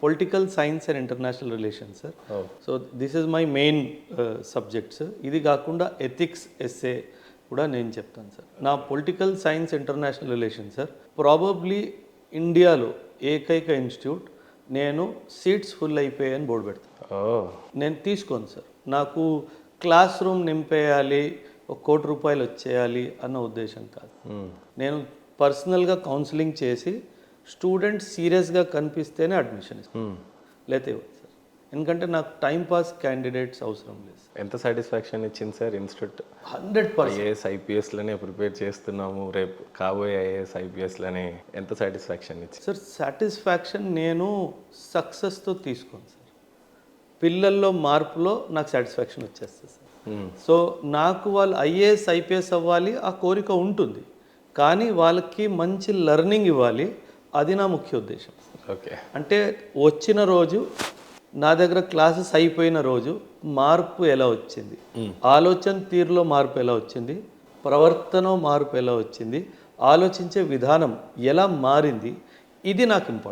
Political science and international relations sir. So this is my main subject sir. ఇది కాకుండా ethics SA కూడా నేను చెప్తాను సార్. నా political science international relations sir probably ఇండియాలో ఏకైక ఇన్స్టిట్యూట్ నేను సీట్స్ ఫుల్ అయిపోయాయని బోర్డు పెడతాను. నేను తీసుకోను సార్. నాకు క్లాస్ రూమ్ నింపేయాలి, ₹1 కోటి వచ్చేయాలి అన్న ఉద్దేశం కాదు. నేను పర్సనల్గా కౌన్సిలింగ్ చేసి స్టూడెంట్స్ సీరియస్గా కనిపిస్తేనే అడ్మిషన్ ఇస్తాను, లేకపోతే ఇవ్వదు సార్. ఎందుకంటే నాకు టైంపాస్ క్యాండిడేట్స్ అవసరం లేదు. ఎంత సాటిస్ఫాక్షన్ ఇచ్చింది సార్ ఇన్స్టిట్యూట్? 100%. ఐఏఎస్ ఐపీఎస్లనే ప్రిపేర్ చేస్తున్నాము, రేపు కాబోయే ఐఏఎస్ ఐపీఎస్లని ఎంత సాటిస్ఫాక్షన్ ఇచ్చింది సార్? సాటిస్ఫాక్షన్ నేను సక్సెస్తో తీసుకోను సార్. పిల్లల్లో మార్పులో నాకు సాటిస్ఫాక్షన్ వచ్చేస్తుంది సార్. సో నాకు వాళ్ళు ఐఏఎస్ ఐపీఎస్ అవ్వాలి ఆ కోరిక ఉంటుంది, కానీ వాళ్ళకి మంచి లెర్నింగ్ ఇవ్వాలి, అది నా ముఖ్య ఉద్దేశం. ఓకే. అంటే వచ్చిన రోజు నా దగ్గర క్లాసెస్ అయిపోయిన రోజు మార్పు ఎలా వచ్చింది, ఆలోచన తీరులో మార్పు ఎలా వచ్చింది, ప్రవర్తన మార్పు ఎలా వచ్చింది, ఆలోచించే విధానం ఎలా మారింది, ఇది నాకు ఇంపార్టెంట్.